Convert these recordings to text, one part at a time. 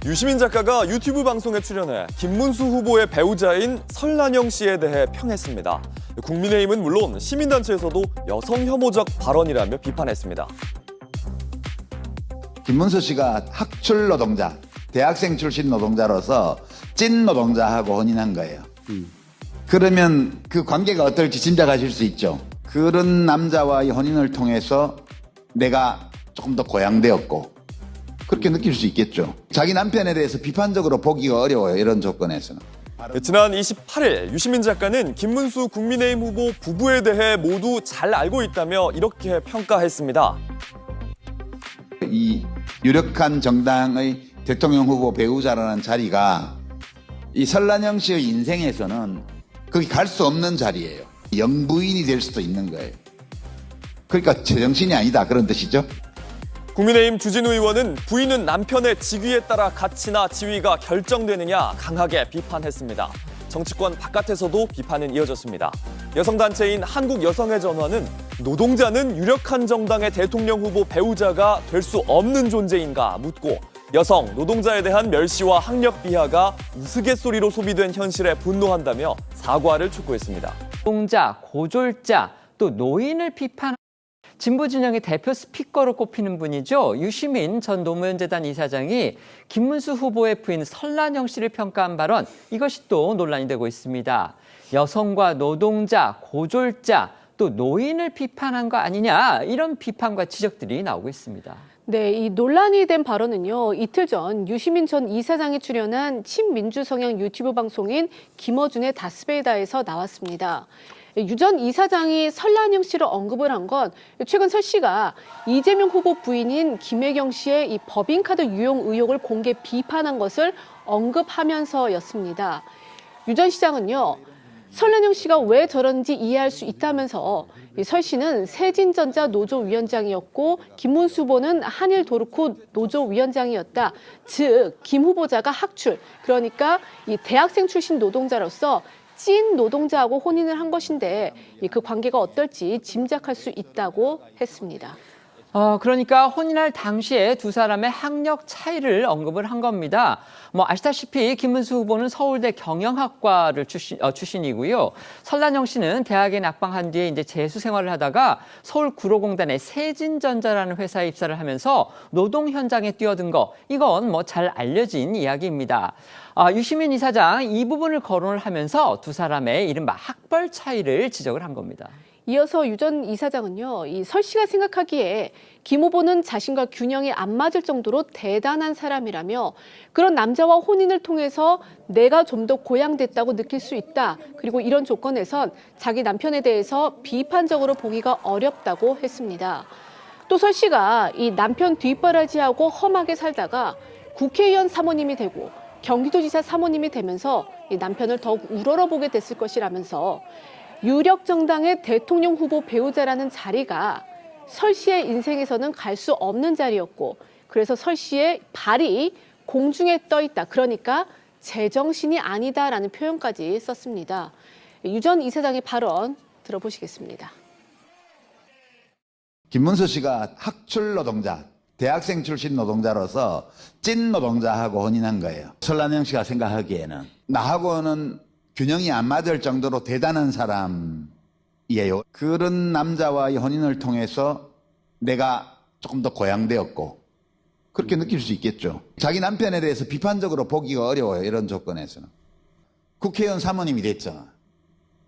유시민 작가가 유튜브 방송에 출연해 김문수 후보의 배우자인 설란영 씨에 대해 평했습니다. 국민의힘은 물론 시민단체에서도 여성 혐오적 발언이라며 비판했습니다. 김문수 씨가 학출 노동자, 대학생 출신 노동자로서 찐 노동자하고 혼인한 거예요. 그러면 그 관계가 어떨지 짐작하실 수 있죠. 그런 남자와의 혼인을 통해서 내가 조금 더 고양되었고 그렇게 느낄 수 있겠죠. 자기 남편에 대해서 비판적으로 보기가 어려워요. 이런 조건에서는. 지난 28일 유시민 작가는 김문수 국민의힘 후보 부부에 대해 모두 잘 알고 있다며 이렇게 평가했습니다. 이 유력한 정당의 대통령 후보 배우자라는 자리가 이 설란영 씨의 인생에서는 거기 갈 수 없는 자리예요. 영부인이 될 수도 있는 거예요. 그러니까 제정신이 아니다 그런 뜻이죠. 국민의힘 주진우 의원은 부인은 남편의 직위에 따라 가치나 지위가 결정되느냐 강하게 비판했습니다. 정치권 바깥에서도 비판은 이어졌습니다. 여성단체인 한국여성의 전화는 노동자는 유력한 정당의 대통령 후보 배우자가 될 수 없는 존재인가 묻고 여성, 노동자에 대한 멸시와 학력 비하가 우스갯소리로 소비된 현실에 분노한다며 사과를 촉구했습니다. 노동자, 고졸자, 또 노인을 비판. 진보 진영의 대표 스피커로 꼽히는 분이죠. 유시민 전 노무현재단 이사장이 김문수 후보의 부인 설란영 씨를 평가한 발언, 이것이 또 논란이 되고 있습니다. 여성과 노동자, 고졸자, 또 노인을 비판한 거 아니냐, 이런 비판과 지적들이 나오고 있습니다. 네, 이 논란이 된 발언은요, 이틀 전 유시민 전 이사장이 출연한 친민주 성향 유튜브 방송인 김어준의 다스베이다에서 나왔습니다. 유 전 이사장이 설란영 씨를 언급을 한 건 최근 설 씨가 이재명 후보 부인인 김혜경 씨의 이 법인카드 유용 의혹을 공개 비판한 것을 언급하면서였습니다. 유 전 시장은요, 설란영 씨가 왜 저런지 이해할 수 있다면서 설 씨는 세진전자 노조위원장이었고 김문수 후보는 한일도르코 노조위원장이었다. 즉, 김 후보자가 학출, 그러니까 이 대학생 출신 노동자로서 찐 노동자하고 혼인을 한 것인데 그 관계가 어떨지 짐작할 수 있다고 했습니다. 그러니까 혼인할 당시에 두 사람의 학력 차이를 언급을 한 겁니다. 아시다시피 김문수 후보는 서울대 경영학과를 출신이고요. 설란영 씨는 대학에 낙방한 뒤에 이제 재수 생활을 하다가 서울구로공단의 세진전자라는 회사에 입사를 하면서 노동 현장에 뛰어든 거, 이건 잘 알려진 이야기입니다. 유시민 이사장 이 부분을 거론을 하면서 두 사람의 이른바 학벌 차이를 지적을 한 겁니다. 이어서 유 전 이사장은요, 이 설 씨가 생각하기에 김 후보는 자신과 균형이 안 맞을 정도로 대단한 사람이라며 그런 남자와 혼인을 통해서 내가 좀 더 고양됐다고 느낄 수 있다. 그리고 이런 조건에선 자기 남편에 대해서 비판적으로 보기가 어렵다고 했습니다. 또 설 씨가 이 남편 뒷바라지하고 험하게 살다가 국회의원 사모님이 되고 경기도지사 사모님이 되면서 이 남편을 더욱 우러러보게 됐을 것이라면서 유력 정당의 대통령 후보 배우자라는 자리가 설 씨의 인생에서는 갈 수 없는 자리였고 그래서 설 씨의 발이 공중에 떠 있다. 그러니까 제정신이 아니다라는 표현까지 썼습니다. 유 전 이사장의 발언 들어보시겠습니다. 김문수 씨가 학출 노동자, 대학생 출신 노동자로서 찐 노동자하고 혼인한 거예요. 설란영 씨가 생각하기에는 나하고는 균형이 안 맞을 정도로 대단한 사람이에요. 그런 남자와의 혼인을 통해서 내가 조금 더 고양되었고 그렇게 느낄 수 있겠죠. 자기 남편에 대해서 비판적으로 보기가 어려워요. 이런 조건에서는. 국회의원 사모님이 됐잖아.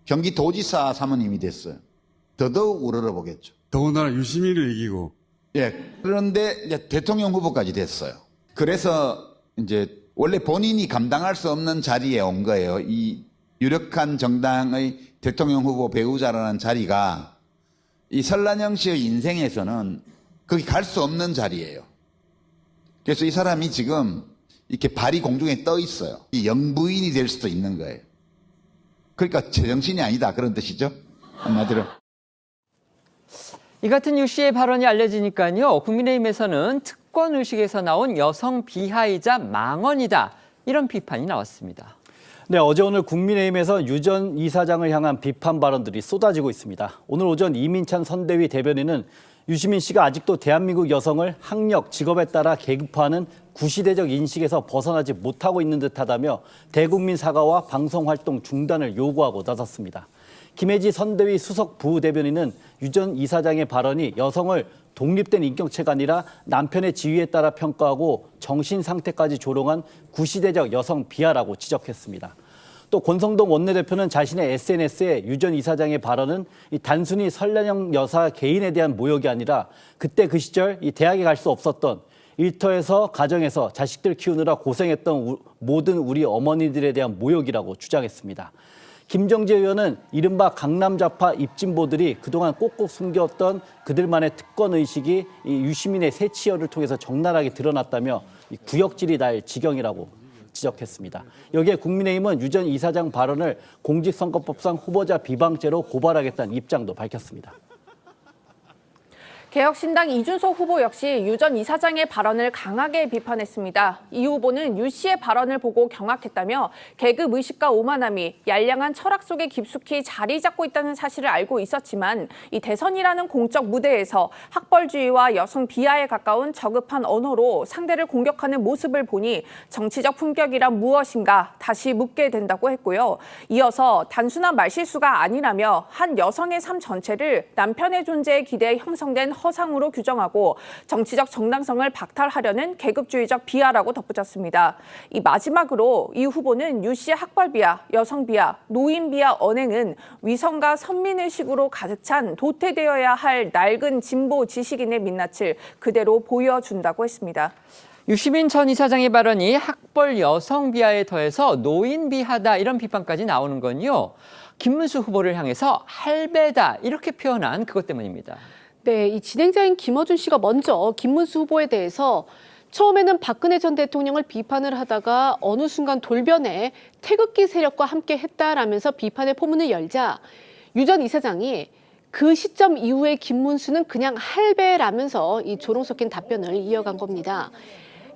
경기도지사 사모님이 됐어요. 더더욱 우러러보겠죠. 더군다나 유시민을 이기고. 예. 그런데 이제 대통령 후보까지 됐어요. 그래서 이제 원래 본인이 감당할 수 없는 자리에 온 거예요. 이 유력한 정당의 대통령 후보 배우자라는 자리가 이 설란영 씨의 인생에서는 거기 갈 수 없는 자리예요. 그래서 이 사람이 지금 이렇게 발이 공중에 떠 있어요. 이 영부인이 될 수도 있는 거예요. 그러니까 제정신이 아니다 그런 뜻이죠. 한마디로. 이 같은 유 씨의 발언이 알려지니까요. 국민의힘에서는 특권 의식에서 나온 여성 비하이자 망언이다. 이런 비판이 나왔습니다. 네, 어제 오늘 국민의힘에서 유 전 이사장을 향한 비판 발언들이 쏟아지고 있습니다. 오늘 오전 이민찬 선대위 대변인은 유시민 씨가 아직도 대한민국 여성을 학력, 직업에 따라 계급화하는 구시대적 인식에서 벗어나지 못하고 있는 듯하다며 대국민 사과와 방송활동 중단을 요구하고 나섰습니다. 김혜지 선대위 수석 부대변인은 유 전 이사장의 발언이 여성을 독립된 인격체가 아니라 남편의 지위에 따라 평가하고 정신 상태까지 조롱한 구시대적 여성 비하라고 지적했습니다. 또 권성동 원내대표는 자신의 SNS에 유 전 이사장의 발언은 단순히 설란영 여사 개인에 대한 모욕이 아니라 그때 그 시절 대학에 갈 수 없었던 일터에서 가정에서 자식들 키우느라 고생했던 모든 우리 어머니들에 대한 모욕이라고 주장했습니다. 김정재 의원은 이른바 강남좌파 입진보들이 그동안 꼭꼭 숨겼던 그들만의 특권의식이 유시민의 새치열을 통해서 적나라하게 드러났다며 구역질이 날 지경이라고 지적했습니다. 여기에 국민의힘은 유 전 이사장 발언을 공직선거법상 후보자 비방죄로 고발하겠다는 입장도 밝혔습니다. 개혁신당 이준석 후보 역시 유 전 이사장의 발언을 강하게 비판했습니다. 이 후보는 유 씨의 발언을 보고 경악했다며 계급 의식과 오만함이 얄량한 철학 속에 깊숙이 자리 잡고 있다는 사실을 알고 있었지만 이 대선이라는 공적 무대에서 학벌주의와 여성 비하에 가까운 저급한 언어로 상대를 공격하는 모습을 보니 정치적 품격이란 무엇인가 다시 묻게 된다고 했고요. 이어서 단순한 말실수가 아니라며 한 여성의 삶 전체를 남편의 존재에 기대해 형성된 허상으로 규정하고 정치적 정당성을 박탈하려는 계급주의적 비하라고 덧붙였습니다. 이 마지막으로 이 후보는 유 씨의 학벌 비하, 여성 비하, 노인 비하 언행은 위선과 선민의식으로 가득 찬 도태되어야 할 낡은 진보 지식인의 민낯을 그대로 보여준다고 했습니다. 유시민 전 이사장의 발언이 학벌 여성 비하에 더해서 노인 비하다 이런 비판까지 나오는 건요. 김문수 후보를 향해서 할배다 이렇게 표현한 그것 때문입니다. 네, 이 진행자인 김어준 씨가 먼저 김문수 후보에 대해서 처음에는 박근혜 전 대통령을 비판을 하다가 어느 순간 돌변해 태극기 세력과 함께 했다라면서 비판의 포문을 열자 유 전 이사장이 그 시점 이후에 김문수는 그냥 할배라면서 이 조롱 섞인 답변을 이어간 겁니다.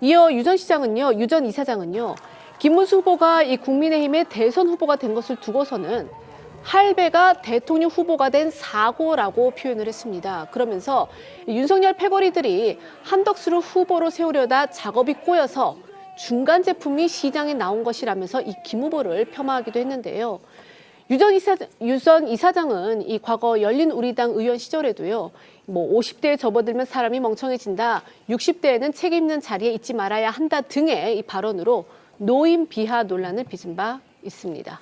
이어 유 전 이사장은요, 김문수 후보가 이 국민의힘의 대선 후보가 된 것을 두고서는 할배가 대통령 후보가 된 사고라고 표현을 했습니다. 그러면서 윤석열 패거리들이 한덕수를 후보로 세우려다 작업이 꼬여서 중간 제품이 시장에 나온 것이라면서 이 김 후보를 폄하하기도 했는데요. 유 전 이사장은 이 과거 열린우리당 의원 시절에도요, 50대에 접어들면 사람이 멍청해진다, 60대에는 책임 있는 자리에 있지 말아야 한다 등의 이 발언으로 노인 비하 논란을 빚은 바 있습니다.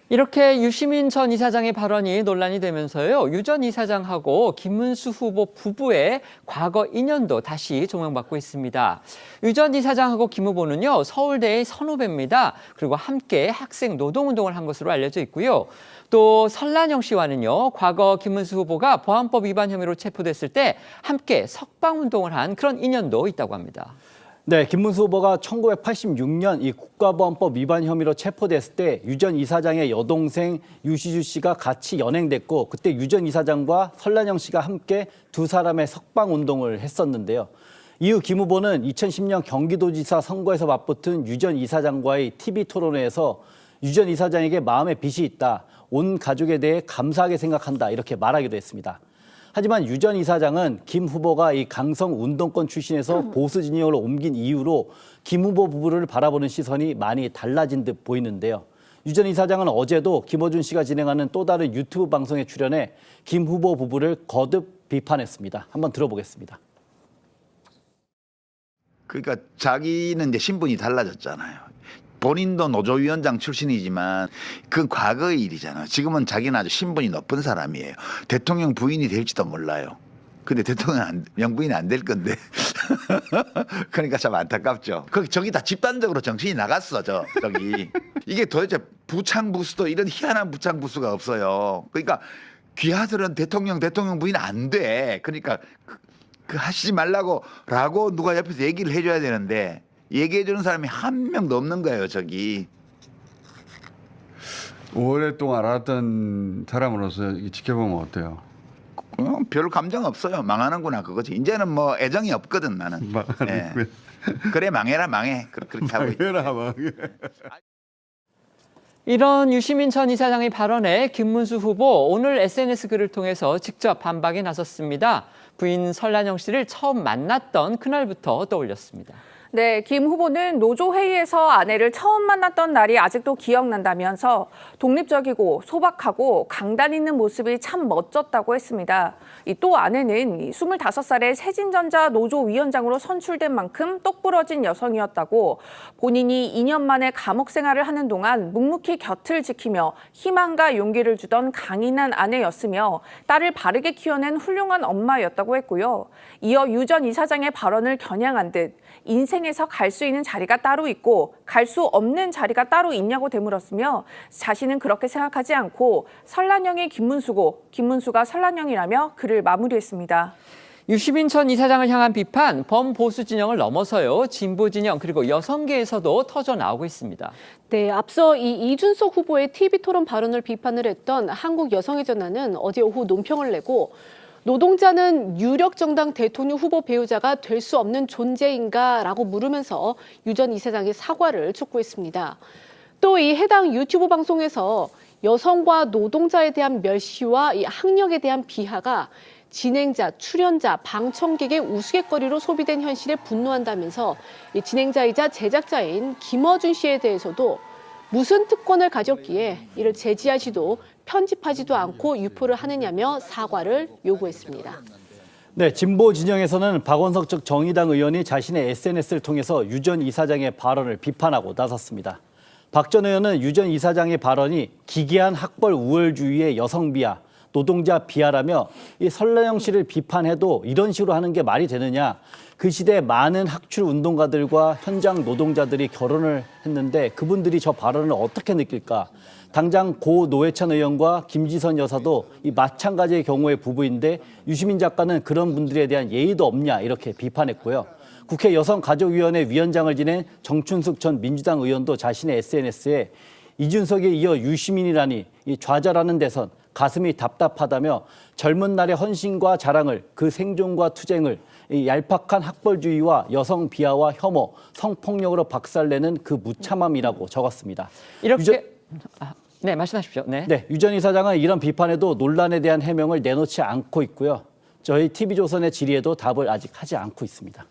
이렇게 유시민 전 이사장의 발언이 논란이 되면서요. 유 전 이사장하고 김문수 후보 부부의 과거 인연도 다시 조명받고 있습니다. 유 전 이사장하고 김 후보는요. 서울대의 선후배입니다. 그리고 함께 학생 노동운동을 한 것으로 알려져 있고요. 또 설란영 씨와는요. 과거 김문수 후보가 보안법 위반 혐의로 체포됐을 때 함께 석방운동을 한 그런 인연도 있다고 합니다. 네, 김문수 후보가 1986년 이 국가보안법 위반 혐의로 체포됐을 때 유 전 이사장의 여동생 유시주 씨가 같이 연행됐고 그때 유 전 이사장과 설란영 씨가 함께 두 사람의 석방 운동을 했었는데요. 이후 김 후보는 2010년 경기도지사 선거에서 맞붙은 유 전 이사장과의 TV 토론회에서 유 전 이사장에게 마음의 빚이 있다. 온 가족에 대해 감사하게 생각한다. 이렇게 말하기도 했습니다. 하지만 유 전 이사장은 김 후보가 이 강성 운동권 출신에서 보수 진영으로 옮긴 이후로 김 후보 부부를 바라보는 시선이 많이 달라진 듯 보이는데요. 유 전 이사장은 어제도 김어준 씨가 진행하는 또 다른 유튜브 방송에 출연해 김 후보 부부를 거듭 비판했습니다. 한번 들어보겠습니다. 그러니까 자기는 이제 신분이 달라졌잖아요. 본인도 노조위원장 출신이지만 그건 과거의 일이잖아요. 지금은 자기는 아주 신분이 높은 사람이에요. 대통령 부인이 될지도 몰라요. 근데 대통령 명부인이 안 될 건데. 그러니까 참 안타깝죠. 저기 다 집단적으로 정신이 나갔어, 저기. 이게 도대체 부창부수도 이런 희한한 부창부수가 없어요. 그러니까 귀하들은 대통령 부인 안 돼. 그러니까 그 하시지 말라고 누가 옆에서 얘기를 해줘야 되는데 얘기해주는 사람이 한 명도 없는 거예요, 저기. 오랫동안 알았던 사람으로서 지켜보면 어때요? 별 감정 없어요. 망하는구나 그거지. 이제는 뭐 애정이 없거든 나는. 네. 그래 망해라 망해. 그렇게 하고 있지. 이런 유시민 전 이사장의 발언에 김문수 후보 오늘 SNS 글을 통해서 직접 반박에 나섰습니다. 부인 설란영 씨를 처음 만났던 그날부터 떠올렸습니다. 네, 김 후보는 노조회의에서 아내를 처음 만났던 날이 아직도 기억난다면서 독립적이고 소박하고 강단 있는 모습이 참 멋졌다고 했습니다. 또 아내는 25살에 세진전자 노조위원장으로 선출된 만큼 똑부러진 여성이었다고 본인이 2년 만에 감옥 생활을 하는 동안 묵묵히 곁을 지키며 희망과 용기를 주던 강인한 아내였으며 딸을 바르게 키워낸 훌륭한 엄마였다고 했고요. 이어 유 전 이사장의 발언을 겨냥한 듯 인생에서 갈 수 있는 자리가 따로 있고 갈 수 없는 자리가 따로 있냐고 되물었으며 자신은 그렇게 생각하지 않고 설란형이 김문수고 김문수가 설란형이라며 글을 마무리했습니다. 유시민 전 이사장을 향한 비판, 범보수 진영을 넘어서요. 진보 진영 그리고 여성계에서도 터져 나오고 있습니다. 네, 앞서 이 이준석 후보의 TV토론 발언을 비판을 했던 한국여성의 전화는 어제 오후 논평을 내고 노동자는 유력 정당 대통령 후보 배우자가 될 수 없는 존재인가라고 물으면서 유 전 이사장의 사과를 촉구했습니다. 또 이 해당 유튜브 방송에서 여성과 노동자에 대한 멸시와 이 학력에 대한 비하가 진행자, 출연자, 방청객의 우스갯거리로 소비된 현실에 분노한다면서 이 진행자이자 제작자인 김어준 씨에 대해서도 무슨 특권을 가졌기에 이를 제지하지도 편집하지도 않고 유포를 하느냐며 사과를 요구했습니다. 네, 진보 진영에서는 박원석 측 정의당 의원이 자신의 SNS를 통해서 유 전 이사장의 발언을 비판하고 나섰습니다. 박 전 의원은 유 전 이사장의 발언이 기괴한 학벌 우월주의의 여성 비하, 노동자 비하라며 이 설란영 씨를 비판해도 이런 식으로 하는 게 말이 되느냐. 그 시대 많은 학출 운동가들과 현장 노동자들이 결혼을 했는데 그분들이 저 발언을 어떻게 느낄까. 당장 고 노회찬 의원과 김지선 여사도 이 마찬가지의 경우의 부부인데 유시민 작가는 그런 분들에 대한 예의도 없냐 이렇게 비판했고요. 국회 여성가족위원회 위원장을 지낸 정춘숙 전 민주당 의원도 자신의 SNS에 이준석에 이어 유시민이라니 이 좌절하는 데선 가슴이 답답하다며 젊은 날의 헌신과 자랑을 그 생존과 투쟁을 이 얄팍한 학벌주의와 여성 비하와 혐오, 성폭력으로 박살내는 그 무참함이라고 적었습니다. 네, 말씀하십시오. 네. 네, 유 전 이사장은 이런 비판에도 논란에 대한 해명을 내놓지 않고 있고요. 저희 TV조선의 질의에도 답을 아직 하지 않고 있습니다.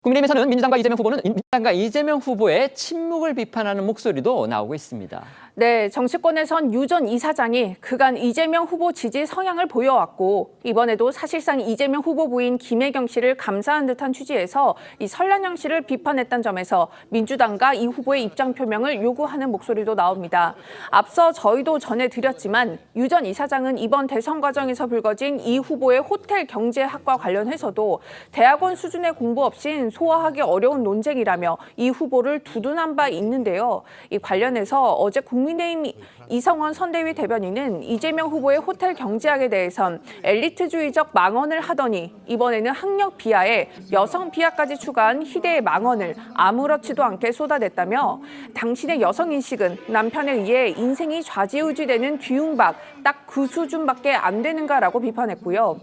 국민의힘에서는 민주당과 이재명 후보의 침묵을 비판하는 목소리도 나오고 있습니다. 네, 정치권에선 유 전 이사장이 그간 이재명 후보 지지 성향을 보여왔고 이번에도 사실상 이재명 후보 부인 김혜경 씨를 감싸는 듯한 취지에서 이 설란영 씨를 비판했다는 점에서 민주당과 이 후보의 입장 표명을 요구하는 목소리도 나옵니다. 앞서 저희도 전해드렸지만 유 전 이사장은 이번 대선 과정에서 불거진 이 후보의 호텔 경제학과 관련해서도 대학원 수준의 공부 없인 소화하기 어려운 논쟁이라며 이 후보를 두둔한 바 있는데요. 이 관련해서 어제 국민의힘 이성원 선대위 대변인은 이재명 후보의 호텔 경제학에 대해선 엘리트주의적 망언을 하더니 이번에는 학력 비하에 여성 비하까지 추가한 희대의 망언을 아무렇지도 않게 쏟아냈다며 당신의 여성인식은 남편에 의해 인생이 좌지우지되는 뒤움박 딱 그 수준밖에 안 되는가라고 비판했고요.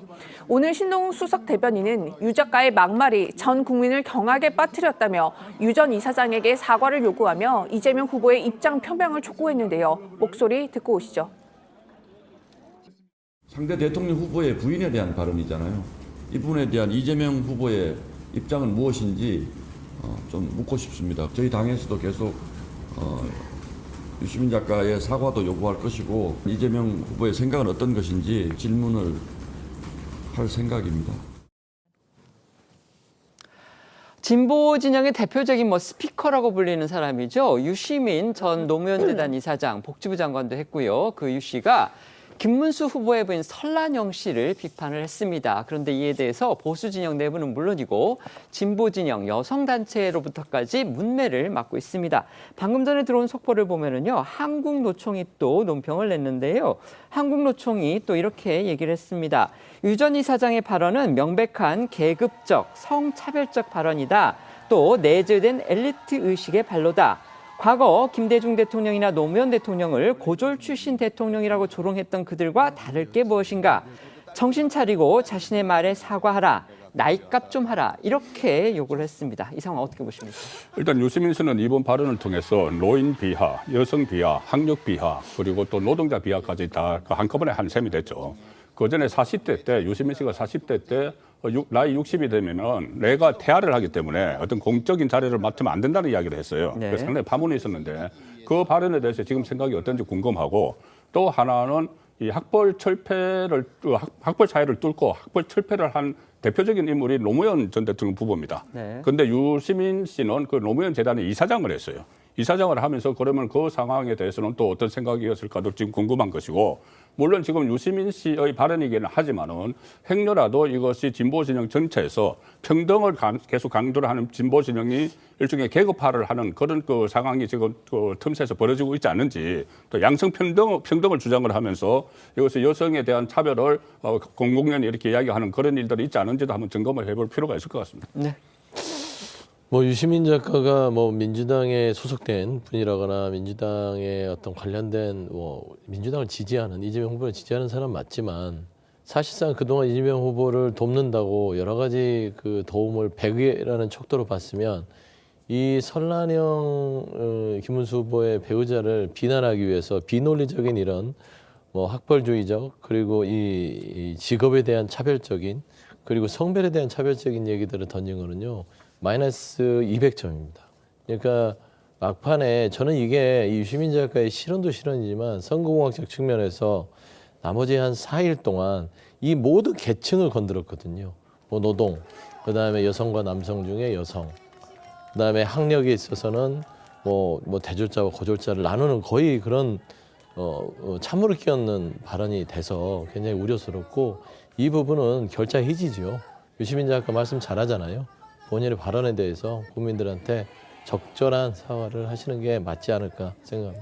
오늘 신동욱 수석 대변인은 유 작가의 막말이 전 국민을 경악에 빠뜨렸다며 유 전 이사장에게 사과를 요구하며 이재명 후보의 입장 표명을 촉구했는데요. 목소리 듣고 오시죠. 상대 대통령 후보의 부인에 대한 발언이잖아요. 이 부분에 대한 이재명 후보의 입장은 무엇인지 좀 묻고 싶습니다. 저희 당에서도 계속 유시민 작가의 사과도 요구할 것이고 이재명 후보의 생각은 어떤 것인지 질문을 할 생각입니다. 진보 진영의 대표적인 스피커라고 불리는 사람이죠. 유시민 전 노무현재단 이사장, 복지부 장관도 했고요. 그 유 씨가 김문수 후보의 부인 설란영 씨를 비판을 했습니다. 그런데 이에 대해서 보수 진영 내부는 물론이고 진보 진영 여성단체로부터까지 문매를 맞고 있습니다. 방금 전에 들어온 속보를 보면은요, 한국노총이 또 논평을 냈는데요. 한국노총이 또 이렇게 얘기를 했습니다. 유 전 이사장의 발언은 명백한 계급적, 성차별적 발언이다. 또 내재된 엘리트 의식의 발로다. 과거 김대중 대통령이나 노무현 대통령을 고졸 출신 대통령이라고 조롱했던 그들과 다를 게 무엇인가? 정신 차리고 자신의 말에 사과하라. 나이값 좀 하라. 이렇게 요구를 했습니다. 이 상황 어떻게 보십니까? 일단 유시민 씨는 이번 발언을 통해서 노인 비하, 여성 비하, 학력 비하, 그리고 또 노동자 비하까지 다 한꺼번에 한 셈이 됐죠. 그 전에 40대 때, 유시민 씨가 40대 때 나이 60이 되면은 내가 퇴하를 하기 때문에 어떤 공적인 자리를 맡으면 안 된다는 이야기를 했어요. 네. 그래서 상당히 파문이 있었는데 그 발언에 대해서 지금 생각이 어떤지 궁금하고 또 하나는 이 학벌 차이를 뚫고 학벌 철폐를 한 대표적인 인물이 노무현 전 대통령 부부입니다. 네. 그런데 유시민 씨는 그 노무현 재단의 이사장을 했어요. 이사장을 하면서 그러면 그 상황에 대해서는 또 어떤 생각이었을까도 지금 궁금한 것이고, 물론 지금 유시민 씨의 발언이기는 하지만은 행여라도 이것이 진보 진영 전체에서 평등을 계속 강조를 하는 진보 진영이 일종의 계급화를 하는 그런 그 상황이 지금 그 틈새에서 벌어지고 있지 않는지, 또 양성 평등을 주장을 하면서 이것이 여성에 대한 차별을 공공연히 이렇게 이야기하는 그런 일들이 있지 않은지도 한번 점검을 해볼 필요가 있을 것 같습니다. 네. 뭐 유시민 작가가 뭐 민주당에 소속된 분이라거나 민주당의 어떤 관련된 뭐 민주당을 지지하는 이재명 후보를 지지하는 사람 맞지만 사실상 그동안 이재명 후보를 돕는다고 여러 가지 그 도움을 배회라는 척도로 봤으면 이 설란영 김문수 후보의 배우자를 비난하기 위해서 비논리적인 이런 뭐 학벌주의적 그리고 이 직업에 대한 차별적인 그리고 성별에 대한 차별적인 얘기들을 던진 거는요. 마이너스 200점입니다. 그러니까 막판에 저는 이게 이 유시민 작가의 실언도 실언이지만 선거공학적 측면에서 나머지 한 4일 동안 이 모든 계층을 건드렸거든요. 뭐 노동, 그다음에 여성과 남성 중에 여성, 그다음에 학력에 있어서는 뭐 대졸자와 고졸자를 나누는 거의 그런 찬물을 끼얹는 발언이 돼서 굉장히 우려스럽고 이 부분은 결자 해지죠. 유시민 작가 말씀 잘하잖아요. 본인의 발언에 대해서 국민들한테 적절한 사과를 하시는 게 맞지 않을까 생각합니다.